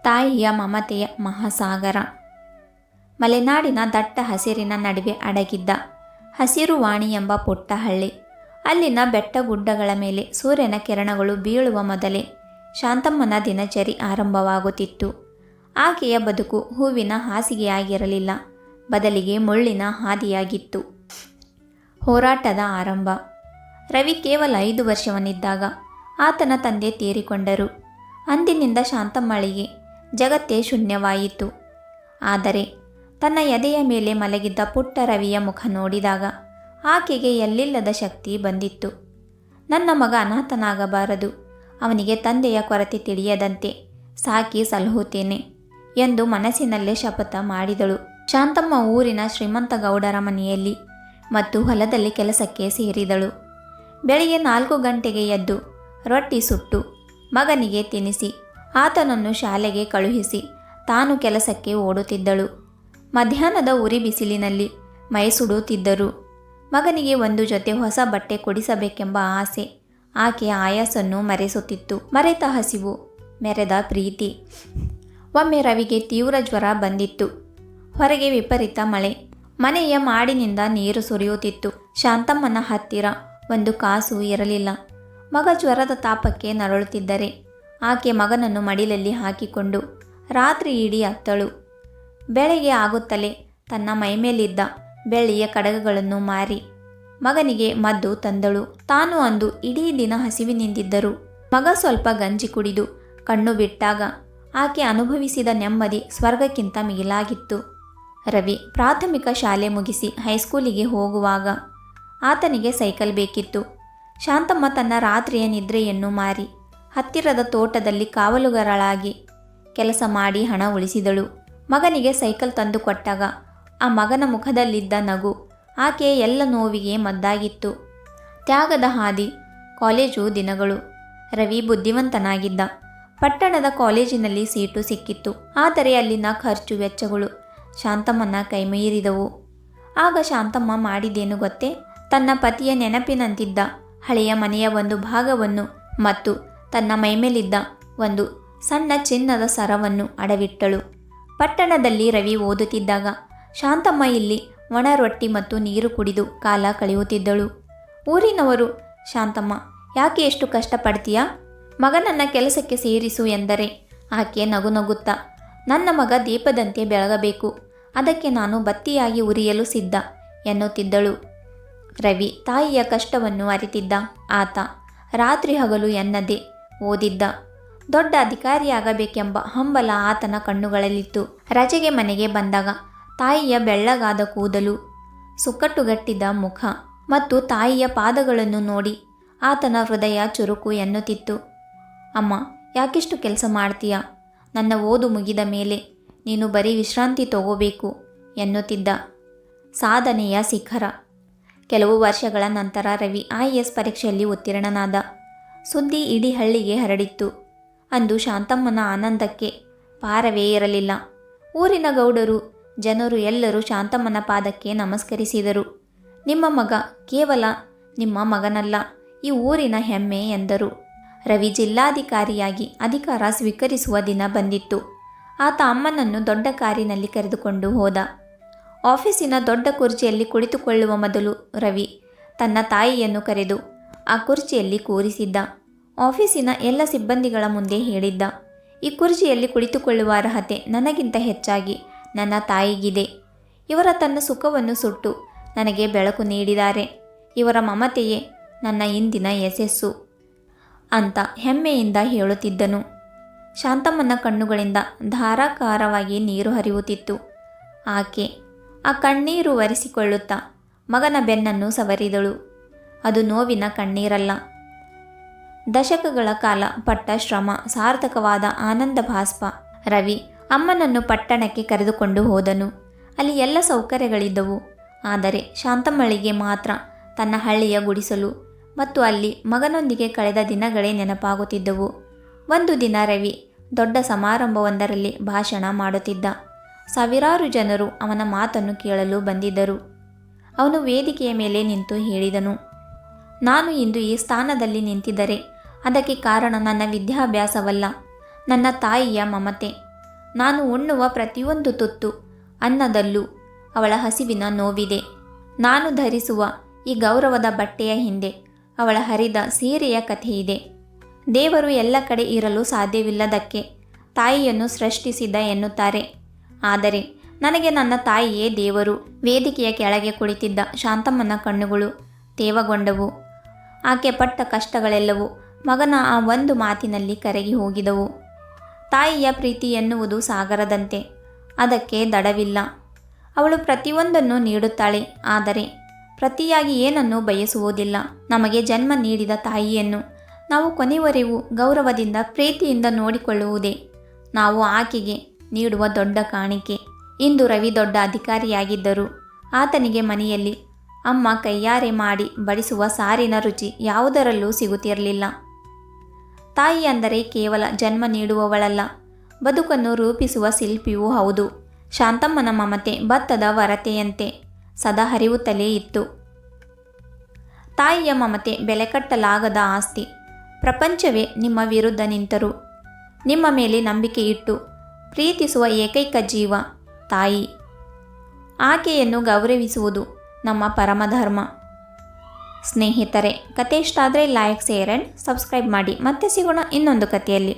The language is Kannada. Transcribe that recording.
ತಾಯಿಯ ಮಮತೆಯ ಮಹಾಸಾಗರ. ಮಲೆನಾಡಿನ ದಟ್ಟ ಹಸಿರಿನ ನಡುವೆ ಅಡಗಿದ್ದ ಹಸಿರುವಾಣಿ ಎಂಬ ಪುಟ್ಟ ಹಳ್ಳಿ. ಅಲ್ಲಿನ ಬೆಟ್ಟಗುಡ್ಡಗಳ ಮೇಲೆ ಸೂರ್ಯನ ಕಿರಣಗಳು ಬೀಳುವ ಮೊದಲೇ ಶಾಂತಮ್ಮನ ದಿನಚರಿ ಆರಂಭವಾಗುತ್ತಿತ್ತು. ಆಕೆಯ ಬದುಕು ಹೂವಿನ ಹಾಸಿಗೆಯಾಗಿರಲಿಲ್ಲ, ಬದಲಿಗೆ ಮುಳ್ಳಿನ ಹಾದಿಯಾಗಿತ್ತು. ಹೋರಾಟದ ಆರಂಭ. ರವಿ ಕೇವಲ 5 ವರ್ಷವನಿದ್ದಾಗ ಆತನ ತಂದೆ ತೀರಿಕೊಂಡರು. ಅಂದಿನಿಂದ ಶಾಂತಮ್ಮಳಿಗೆ ಜಗತ್ತೇ ಶೂನ್ಯವಾಯಿತು. ಆದರೆ ತನ್ನ ಎದೆಯ ಮೇಲೆ ಮಲಗಿದ್ದ ಪುಟ್ಟ ರವಿಯ ಮುಖ ನೋಡಿದಾಗ ಆಕೆಗೆ ಎಲ್ಲಿಲ್ಲದ ಶಕ್ತಿ ಬಂದಿತ್ತು. ನನ್ನ ಮಗ ಅನಾಥನಾಗಬಾರದು, ಅವನಿಗೆ ತಂದೆಯ ಕೊರತೆ ತಿಳಿಯದಂತೆ ಸಾಕಿ ಸಲಹುತ್ತೇನೆ ಎಂದು ಮನಸ್ಸಿನಲ್ಲೇ ಶಪಥ ಮಾಡಿದಳು. ಶಾಂತಮ್ಮ ಊರಿನ ಶ್ರೀಮಂತ ಗೌಡರ ಮನೆಯಲ್ಲಿ ಮತ್ತು ಹೊಲದಲ್ಲಿ ಕೆಲಸಕ್ಕೆ ಸೇರಿದಳು. ಬೆಳಿಗ್ಗೆ 4 ಗಂಟೆಗೆ ಎದ್ದು ರೊಟ್ಟಿ ಸುಟ್ಟು ಮಗನಿಗೆ ತಿನ್ನಿಸಿ ಆತನನ್ನು ಶಾಲೆಗೆ ಕಳುಹಿಸಿ ತಾನು ಕೆಲಸಕ್ಕೆ ಓಡುತ್ತಿದ್ದಳು. ಮಧ್ಯಾಹ್ನದ ಉರಿ ಬಿಸಿಲಿನಲ್ಲಿ ಮೈ ಸುಡುತ್ತಿದ್ದರು. ಮಗನಿಗೆ ಒಂದು ಜೊತೆ ಹೊಸ ಬಟ್ಟೆ ಕೊಡಿಸಬೇಕೆಂಬ ಆಸೆ ಆಕೆಯ ಆಯಾಸನ್ನು ಮರೆಸುತ್ತಿತ್ತು. ಮರೆತ ಹಸಿವು, ಮೆರೆದ ಪ್ರೀತಿ. ಒಮ್ಮೆ ರವಿಗೆ ತೀವ್ರ ಜ್ವರ ಬಂದಿತ್ತು. ಹೊರಗೆ ವಿಪರೀತ ಮಳೆ. ಮನೆಯ ಮಾಡಿನಿಂದ ನೀರು ಸುರಿಯುತ್ತಿತ್ತು. ಶಾಂತಮ್ಮನ ಹತ್ತಿರ ಒಂದು ಕಾಸು ಇರಲಿಲ್ಲ. ಮಗ ಜ್ವರದ ತಾಪಕ್ಕೆ ನರಳುತ್ತಿದ್ದರೆ ಆಕೆ ಮಗನನ್ನು ಮಡಿಲಲ್ಲಿ ಹಾಕಿಕೊಂಡು ರಾತ್ರಿ ಇಡೀ ಅತ್ತಳು. ಬೆಳಗ್ಗೆ ಆಗುತ್ತಲೇ ತನ್ನ ಮೈಮೇಲಿದ್ದ ಬೆಳ್ಳಿಯ ಕಡಗಗಳನ್ನು ಮಾರಿ ಮಗನಿಗೆ ಮದ್ದು ತಂದಳು. ತಾನು ಅಂದು ಇಡೀ ದಿನ ಹಸಿವಿನಿಂದಿದ್ದರು. ಮಗ ಸ್ವಲ್ಪ ಗಂಜಿ ಕುಡಿದು ಕಣ್ಣು ಬಿಟ್ಟಾಗ ಆಕೆ ಅನುಭವಿಸಿದ ನೆಮ್ಮದಿ ಸ್ವರ್ಗಕ್ಕಿಂತ ಮಿಗಿಲಾಗಿತ್ತು. ರವಿ ಪ್ರಾಥಮಿಕ ಶಾಲೆ ಮುಗಿಸಿ ಹೈಸ್ಕೂಲಿಗೆ ಹೋಗುವಾಗ ಆತನಿಗೆ ಸೈಕಲ್ ಬೇಕಿತ್ತು. ಶಾಂತಮ್ಮ ತನ್ನ ರಾತ್ರಿಯ ನಿದ್ರೆಯನ್ನು ಮಾರಿ ಹತ್ತಿರದ ತೋಟದಲ್ಲಿ ಕಾವಲುಗಾರಳಾಗಿ ಕೆಲಸ ಮಾಡಿ ಹಣ ಉಳಿಸಿದಳು. ಮಗನಿಗೆ ಸೈಕಲ್ ತಂದು ಕೊಟ್ಟಾಗ ಆ ಮಗನ ಮುಖದಲ್ಲಿದ್ದ ನಗು ಆಕೆಯ ಎಲ್ಲ ನೋವಿಗೆ ಮದ್ದಾಗಿತ್ತು. ತ್ಯಾಗದ ಹಾದಿ. ಕಾಲೇಜು ದಿನಗಳು. ರವಿ ಬುದ್ಧಿವಂತನಾಗಿದ್ದ. ಪಟ್ಟಣದ ಕಾಲೇಜಿನಲ್ಲಿ ಸೀಟು ಸಿಕ್ಕಿತ್ತು. ಆದರೆ ಅಲ್ಲಿನ ಖರ್ಚು ವೆಚ್ಚಗಳು ಶಾಂತಮ್ಮನ ಕೈಮೀರಿದವು. ಆಗ ಶಾಂತಮ್ಮ ಮಾಡಿದ್ದೇನು ಗೊತ್ತೇ? ತನ್ನ ಪತಿಯ ನೆನಪಿನಂತಿದ್ದ ಹಳೆಯ ಮನೆಯ ಒಂದು ಭಾಗವನ್ನು ಮತ್ತು ತನ್ನ ಮೈಮೇಲಿದ್ದ ಒಂದು ಸಣ್ಣ ಚಿನ್ನದ ಸರವನ್ನು ಅಡವಿಟ್ಟಳು. ಪಟ್ಟಣದಲ್ಲಿ ರವಿ ಓದುತ್ತಿದ್ದಾಗ ಶಾಂತಮ್ಮ ಇಲ್ಲಿ ಒಣ ರೊಟ್ಟಿ ಮತ್ತು ನೀರು ಕುಡಿದು ಕಾಲ ಕಳೆಯುತ್ತಿದ್ದಳು. ಊರಿನವರು, ಶಾಂತಮ್ಮ ಯಾಕೆ ಎಷ್ಟು ಕಷ್ಟಪಡ್ತೀಯಾ? ಮಗನನ್ನ ಕೆಲಸಕ್ಕೆ ಸೇರಿಸು ಎಂದರೆ ಆಕೆ ನಗುನಗುತ್ತಾ, ನನ್ನ ಮಗ ದೀಪದಂತೆ ಬೆಳಗಬೇಕು, ಅದಕ್ಕೆ ನಾನು ಬತ್ತಿಯಾಗಿ ಉರಿಯಲು ಸಿದ್ಧ ಎನ್ನುತ್ತಿದ್ದಳು. ರವಿ ತಾಯಿಯ ಕಷ್ಟವನ್ನು ಅರಿತಿದ್ದ. ಆತ ರಾತ್ರಿ ಹಗಲು ಎನ್ನದೆ ಓದಿದ್ದ. ದೊಡ್ಡ ಅಧಿಕಾರಿಯಾಗಬೇಕೆಂಬ ಹಂಬಲ ಆತನ ಕಣ್ಣುಗಳಲ್ಲಿತ್ತು. ರಜೆಗೆ ಮನೆಗೆ ಬಂದಾಗ ತಾಯಿಯ ಬೆಳ್ಳಗಾದ ಕೂದಲು, ಸುಕ್ಕಟ್ಟುಗಟ್ಟಿದ ಮುಖ ಮತ್ತು ತಾಯಿಯ ಪಾದಗಳನ್ನು ನೋಡಿ ಆತನ ಹೃದಯ ಚುರುಕು ಎನ್ನುತ್ತಿತ್ತು. ಅಮ್ಮ, ಯಾಕಿಷ್ಟು ಕೆಲಸ ಮಾಡ್ತೀಯಾ? ನನ್ನ ಓದು ಮುಗಿದ ಮೇಲೆ ನೀನು ಬರೀ ವಿಶ್ರಾಂತಿ ತಗೋಬೇಕು ಎನ್ನುತ್ತಿದ್ದ. ಸಾಧನೆಯ ಶಿಖರ. ಕೆಲವು ವರ್ಷಗಳ ನಂತರ ರವಿ IAS ಪರೀಕ್ಷೆಯಲ್ಲಿ ಉತ್ತೀರ್ಣನಾದ. ಸುದ್ದಿ ಇಡೀ ಹಳ್ಳಿಗೆ ಹರಡಿತ್ತು. ಅಂದು ಶಾಂತಮ್ಮನ ಆನಂದಕ್ಕೆ ಪಾರವೇ ಇರಲಿಲ್ಲ. ಊರಿನ ಗೌಡರು, ಜನರು ಎಲ್ಲರೂ ಶಾಂತಮ್ಮನ ಪಾದಕ್ಕೆ ನಮಸ್ಕರಿಸಿದರು. ನಿಮ್ಮ ಮಗ ಕೇವಲ ನಿಮ್ಮ ಮಗನಲ್ಲ, ಈ ಊರಿನ ಹೆಮ್ಮೆ ಎಂದರು. ರವಿ ಜಿಲ್ಲಾಧಿಕಾರಿಯಾಗಿ ಅಧಿಕಾರ ಸ್ವೀಕರಿಸುವ ದಿನ ಬಂದಿತ್ತು. ಆತ ಅಮ್ಮನನ್ನು ದೊಡ್ಡ ಕಾರಿನಲ್ಲಿ ಕರೆದುಕೊಂಡು ಹೋದ. ಆಫೀಸಿನ ದೊಡ್ಡ ಕುರ್ಚಿಯಲ್ಲಿ ಕುಳಿತುಕೊಳ್ಳುವ ಮೊದಲು ರವಿ ತನ್ನ ತಾಯಿಯನ್ನು ಕರೆದು ಆ ಕುರ್ಚಿಯಲ್ಲಿ ಕೂರಿಸಿದ್ದ. ಆಫೀಸಿನ ಎಲ್ಲ ಸಿಬ್ಬಂದಿಗಳ ಮುಂದೆ ಹೇಳಿದ್ದ, ಈ ಕುರ್ಚಿಯಲ್ಲಿ ಕುಳಿತುಕೊಳ್ಳುವ ಅರ್ಹತೆ ನನಗಿಂತ ಹೆಚ್ಚಾಗಿ ನನ್ನ ತಾಯಿಗಿದೆ. ಇವರ ತನ್ನ ಸುಖವನ್ನು ಸುಟ್ಟು ನನಗೆ ಬೆಳಕು ನೀಡಿದ್ದಾರೆ. ಇವರ ಮಮತೆಯೇ ನನ್ನ ಇಂದಿನ ಯಶಸ್ಸು ಅಂತ ಹೆಮ್ಮೆಯಿಂದ ಹೇಳುತ್ತಿದ್ದನು. ಶಾಂತಮ್ಮನ ಕಣ್ಣುಗಳಿಂದ ಧಾರಾಕಾರವಾಗಿ ನೀರು ಹರಿಯುತ್ತಿತ್ತು. ಆಕೆ ಆ ಕಣ್ಣೀರು ಒರೆಸಿಕೊಳ್ಳುತ್ತಾ ಮಗನ ಬೆನ್ನನ್ನು ಸವರಿದಳು. ಅದು ನೋವಿನ ಕಣ್ಣೀರಲ್ಲ, ದಶಕಗಳ ಕಾಲ ಪಟ್ಟ ಶ್ರಮ ಸಾರ್ಥಕವಾದ ಆನಂದ ಬಾಷ್ಪ. ರವಿ ಅಮ್ಮನನ್ನು ಪಟ್ಟಣಕ್ಕೆ ಕರೆದುಕೊಂಡು ಹೋದನು. ಅಲ್ಲಿ ಎಲ್ಲ ಸೌಕರ್ಯಗಳಿದ್ದವು. ಆದರೆ ಶಾಂತಮ್ಮಳಿಗೆ ಮಾತ್ರ ತನ್ನ ಹಳ್ಳಿಯ ಗುಡಿಸಲು ಮತ್ತು ಅಲ್ಲಿ ಮಗನೊಂದಿಗೆ ಕಳೆದ ದಿನಗಳೇ ನೆನಪಾಗುತ್ತಿದ್ದವು. ಒಂದು ದಿನ ರವಿ ದೊಡ್ಡ ಸಮಾರಂಭವೊಂದರಲ್ಲಿ ಭಾಷಣ ಮಾಡುತ್ತಿದ್ದ. ಸಾವಿರಾರು ಜನರು ಅವನ ಮಾತನ್ನು ಕೇಳಲು ಬಂದಿದ್ದರು. ಅವನು ವೇದಿಕೆಯ ಮೇಲೆ ನಿಂತು ಹೇಳಿದನು, ನಾನು ಇಂದು ಈ ಸ್ಥಾನದಲ್ಲಿ ನಿಂತಿದ್ದರೆ ಅದಕ್ಕೆ ಕಾರಣ ನನ್ನ ವಿದ್ಯಾಭ್ಯಾಸವಲ್ಲ, ನನ್ನ ತಾಯಿಯ ಮಮತೆ. ನಾನು ಉಣ್ಣುವ ಪ್ರತಿಯೊಂದು ತುತ್ತು ಅನ್ನದಲ್ಲೂ ಅವಳ ಹಸಿವಿನ ನೋವಿದೆ. ನಾನು ಧರಿಸುವ ಈ ಗೌರವದ ಬಟ್ಟೆಯ ಹಿಂದೆ ಅವಳ ಹರಿದ ಸೀರೆಯ ಕಥೆಯಿದೆ. ದೇವರು ಎಲ್ಲ ಕಡೆ ಇರಲು ಸಾಧ್ಯವಿಲ್ಲದಕ್ಕೆ ತಾಯಿಯನ್ನು ಸೃಷ್ಟಿಸಿದ ಎನ್ನುತ್ತಾರೆ. ಆದರೆ ನನಗೆ ನನ್ನ ತಾಯಿಯೇ ದೇವರು. ವೇದಿಕೆಯ ಕೆಳಗೆ ಕುಳಿತಿದ್ದ ಶಾಂತಮ್ಮನ ಕಣ್ಣುಗಳು ತೇವಗೊಂಡವು. ಆಕೆ ಪಟ್ಟ ಕಷ್ಟಗಳೆಲ್ಲವೂ ಮಗನ ಆ ಒಂದು ಮಾತಿನಲ್ಲಿ ಕರಗಿ ಹೋಗಿದವು. ತಾಯಿಯ ಪ್ರೀತಿ ಎನ್ನುವುದು ಸಾಗರದಂತೆ, ಅದಕ್ಕೆ ದಡವಿಲ್ಲ. ಅವಳು ಪ್ರತಿಯೊಂದನ್ನು ನೀಡುತ್ತಾಳೆ, ಆದರೆ ಪ್ರತಿಯಾಗಿ ಏನನ್ನೂ ಬಯಸುವುದಿಲ್ಲ. ನಮಗೆ ಜನ್ಮ ನೀಡಿದ ತಾಯಿಯನ್ನು ನಾವು ಕೊನೆವರೆಗೂ ಗೌರವದಿಂದ ಪ್ರೀತಿಯಿಂದ ನೋಡಿಕೊಳ್ಳುವುದೇ ನಾವು ಆಕೆಗೆ ನೀಡುವ ದೊಡ್ಡ ಕಾಣಿಕೆ. ಇಂದು ರವಿ ದೊಡ್ಡ ಅಧಿಕಾರಿಯಾಗಿದ್ದರೂ ಆತನಿಗೆ ಮನೆಯಲ್ಲಿ ಅಮ್ಮ ಕೈಯಾರೆ ಮಾಡಿ ಬಡಿಸುವ ಸಾರಿನ ರುಚಿ ಯಾವುದರಲ್ಲೂ ಸಿಗುತ್ತಿರಲಿಲ್ಲ. ತಾಯಿ ಅಂದರೆ ಕೇವಲ ಜನ್ಮ ನೀಡುವವಳಲ್ಲ, ಬದುಕನ್ನು ರೂಪಿಸುವ ಶಿಲ್ಪಿಯೂ ಹೌದು. ಶಾಂತಮ್ಮನ ಮಮತೆ ಭತ್ತದ ವರತೆಯಂತೆ ಸದಾ ಹರಿಯುತ್ತಲೇ ಇತ್ತು. ತಾಯಿಯ ಮಮತೆ ಬೆಲೆಕಟ್ಟಲಾಗದ ಆಸ್ತಿ. ಪ್ರಪಂಚವೇ ನಿಮ್ಮ ವಿರುದ್ಧ ನಿಂತರೂ ನಿಮ್ಮ ಮೇಲೆ ನಂಬಿಕೆ ಇಟ್ಟು ಪ್ರೀತಿಸುವ ಏಕೈಕ ಜೀವ ತಾಯಿ. ಆಕೆಯನ್ನು ಗೌರವಿಸುವುದು ನಮ್ಮ ಪರಮಧರ್ಮ. ಸ್ನೇಹಿತರೆ, ಕತೆ ಇಷ್ಟ ಆದರೆ ಲೈಕ್, ಶೇರ್ ಆ್ಯಂಡ್ ಸಬ್ಸ್ಕ್ರೈಬ್ ಮಾಡಿ. ಮತ್ತೆ ಸಿಗೋಣ ಇನ್ನೊಂದು ಕಥೆಯಲ್ಲಿ.